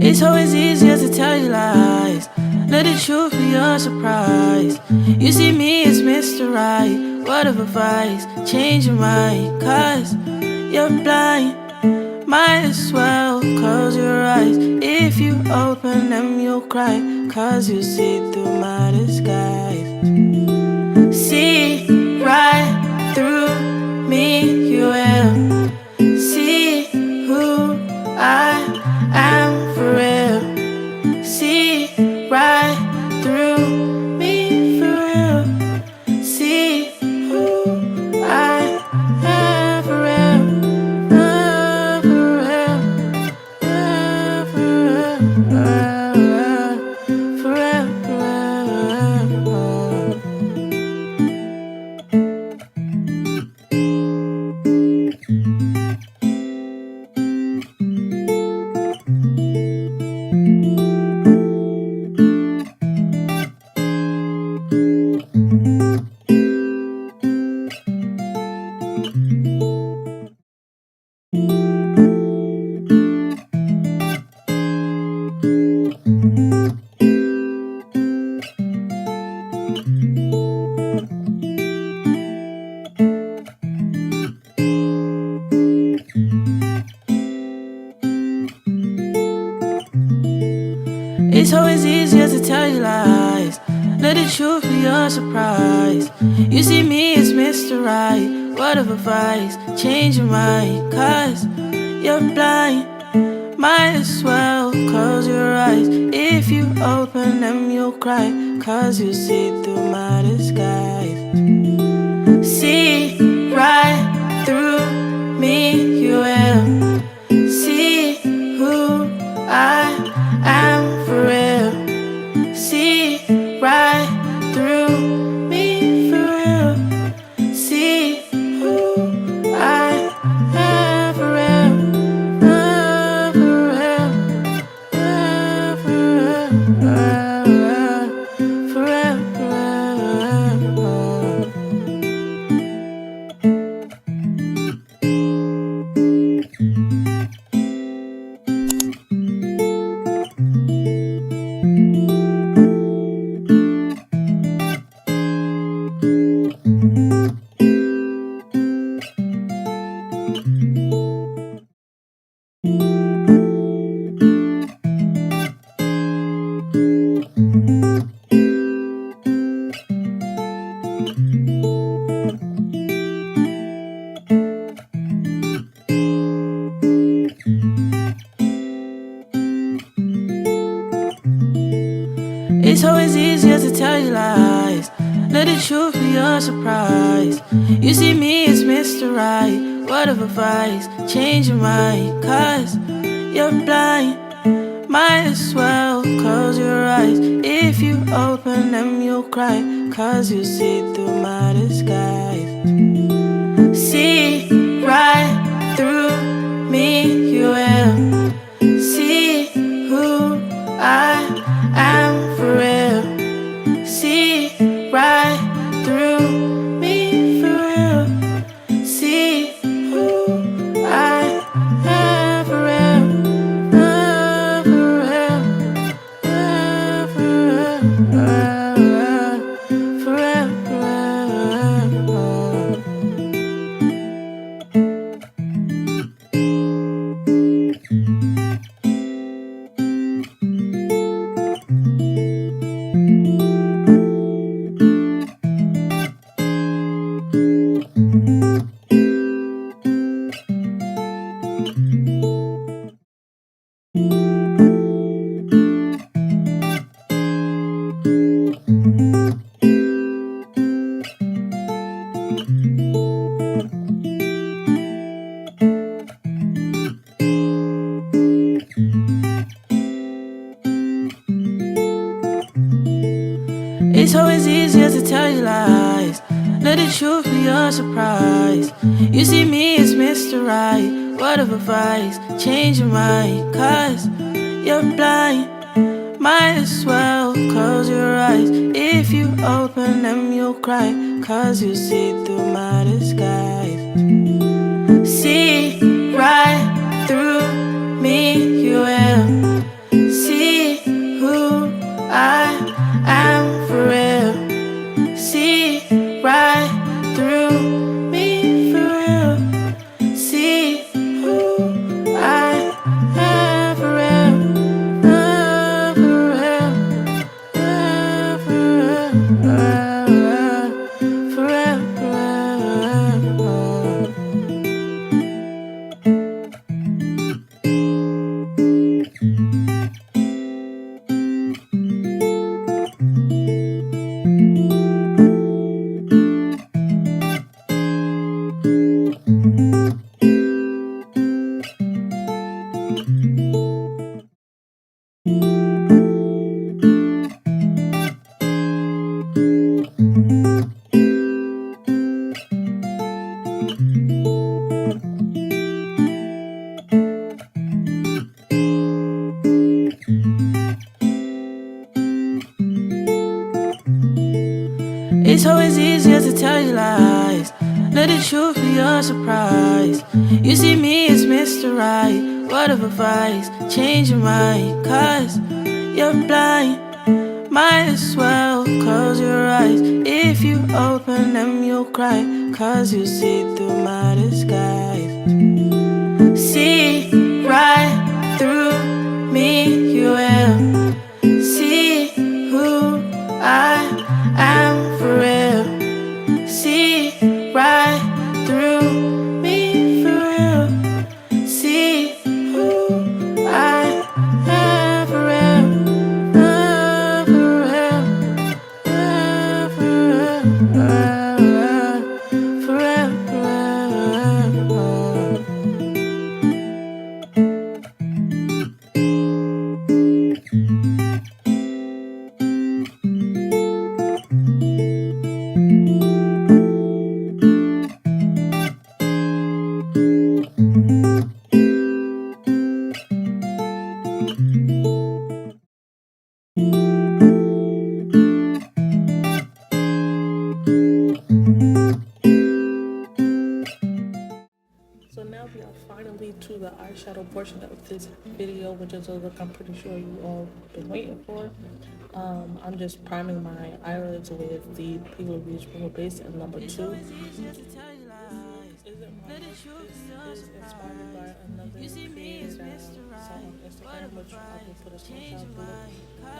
It's always easier to tell you lies. Let the truth be your surprise. You see me as Mr. Right. Word of advice, change your mind. Cause you're blind. Might as well close your eyes. If you open them, you'll cry. Cause you see through my disguise. See right through me, you will. See who I am for real. See right through me for real. See who I am for real. For real. For real. For real. For real. It's always easier to tell you lies. Let the truth be your surprise. You see me as Mr. Right. Word of advice, change your mind, 'cause you're blind. Might as well close your eyes. If you open them, you'll cry, 'cause you see through my disguise. See right through me, you will see who I am for real. See right through me for real. See who I am for real. For real. For real. For real. It's always easier to tell you lies. Let the truth be your surprise. You see me as Mr. Right. Word of advice, change your mind, 'cause you're blind. Might as well close your eyes. If you open them, you'll cry, 'cause you see through my disguise. See right through me, you will see who I am for real. See right through me for real. See who I am for real. For real. For real. For real. It's always easier to tell you lies. Let the truth be your surprise. You see me as Mr. Right. Word of advice, change your mind, 'cause you're blind. Might as well close your eyes. If you open them, you'll cry, 'cause you see through my disguise. See right through me, you will see who I am for real. See right through me for real. See who I am for real. For real. For real. For real. It's always easier to tell you lies. Let the truth be your surprise. You see me as Mr. Right. Word of advice, change your mind, 'cause you're blind. Might as well close your eyes. If you open them, you'll cry, 'cause you see through my disguise. See right through me, you will So now we are finally to the eyeshadow portion of this video, which is a look I'm pretty sure you all been waiting for. I'm just priming my eyelids with the Plouise base in number 2. Is inspired by another creator that I saw on Instagram, which I will put a screenshot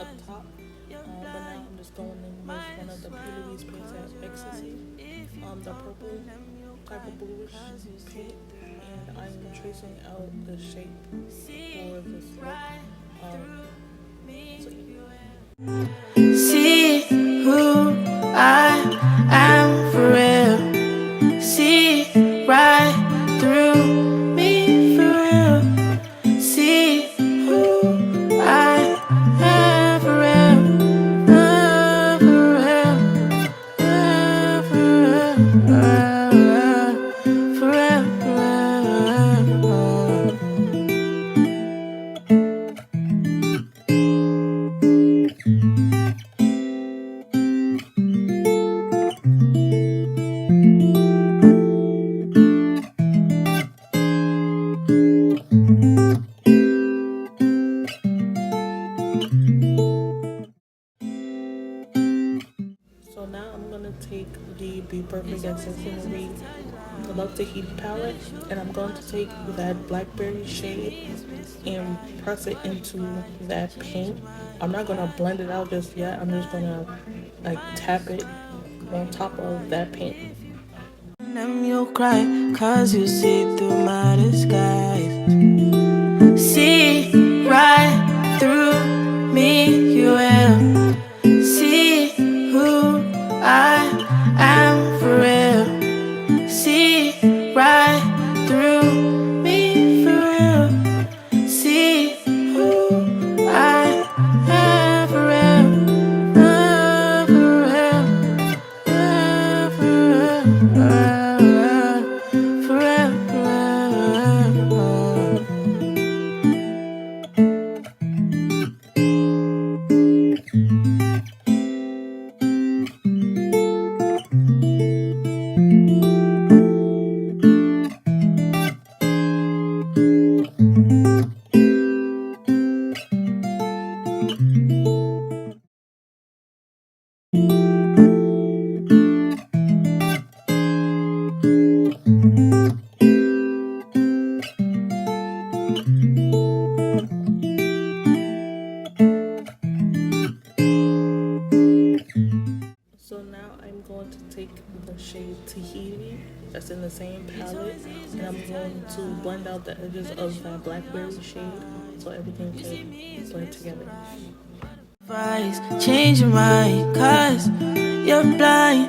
up top. But now I'm just going in with one of the Plouise paints at Ecstasy, the purple type of bluish paint, and I'm tracing out the shape for this look. See who I am for real. See right through me for real. See who I am for real. For real. For real. So now I'm gonna take the Bperfect Accessory Love to Heat palette, and I'm going to take that blackberry shade and press it into that paint. I'm not gonna blend it out just yet. I'm just gonna like tap it on top of that paint. And you'll cry, cause you see through my disguise. See right through me, you will. See who I am for real. See right through me for real. See who I am for real. For real. So now I'm going to take the shade Tahiti that's in the same palette, and I'm going to blend out the edges of that blackberry shade so everything can blend together. Change your mind, cause you're blind.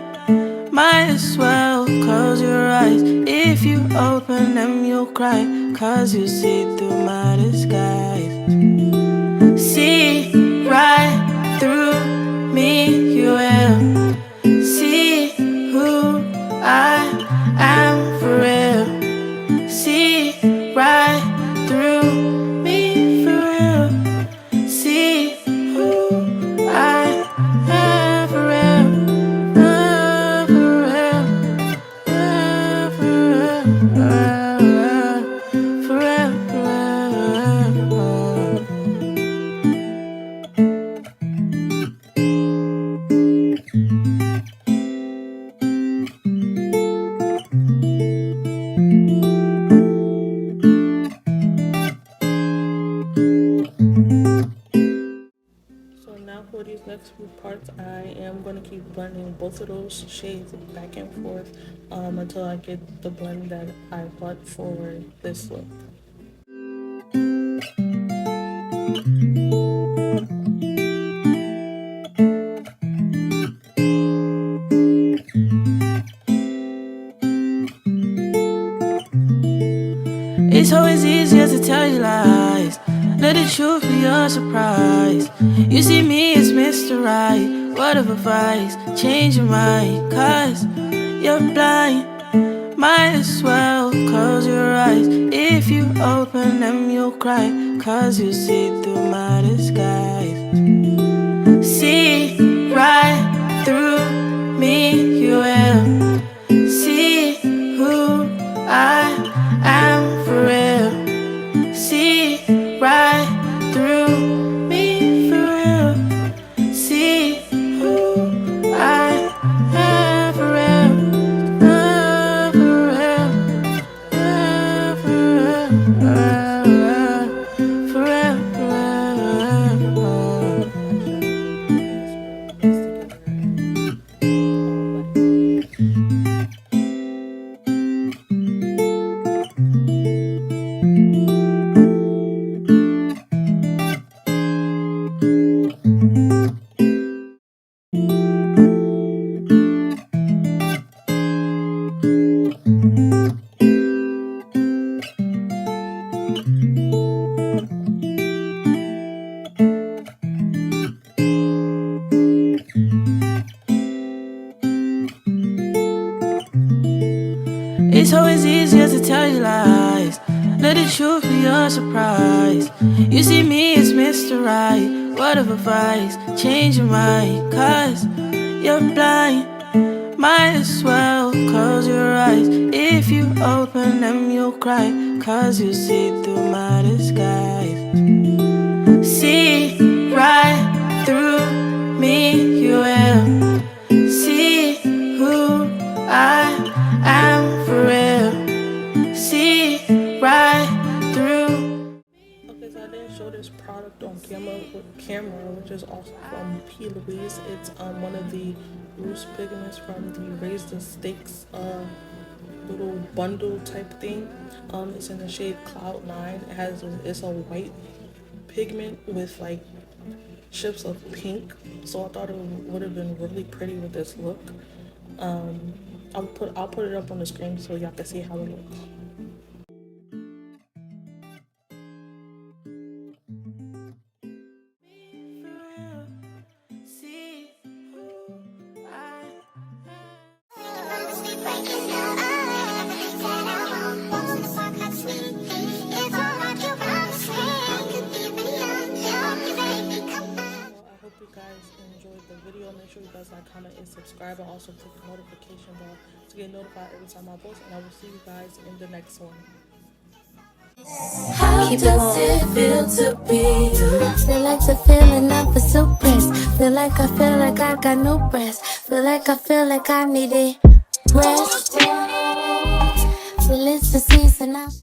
Might as well close your eyes. If you open them, you'll cry, cause you see through my disguise. See right through me, you will. See who I am for real. See right through me for real. See who I am for real. For real. For these next few parts, I am going to keep blending both of those shades back and forth until I get the blend that I want for this look. It's always easier to tell you lies. Let the truth be your surprise. You see me as Mr. Right. Word of advice, change your mind, cause you're blind. Might as well close your eyes. If you open them, you'll cry, cause you see through my disguise. See right through me, you will see who I am for real. See right through me for real. See who I am for real. For real. For real. It's always easier to tell you lies. Let the truth be your surprise. You see me as Mr. Right. Word of advice, change your mind, cause you're blind. Might as well close your eyes. If you open them, you'll cry, cause you see through my disguise. See right through me, you will see who I am for real. See right through. Okay, so I didn't show this product on camera, which is also from Plouise. It's one of the loose pigments from the Raise the Stakes little bundle type thing. It's in the shade Cloud 9. It's a white pigment with like chips of pink, so I thought it would have been really pretty with this look. I'll put it up on the screen so y'all can see how it looks. The video. Make sure you guys like, comment, and subscribe, and also click the notification bell to get notified every time I post, and I will see you guys in the next one. How does it feel to be you? Feel like the feeling of a suppressed. Feel like I got no breath. Feel like I needed rest. Feel it's the season.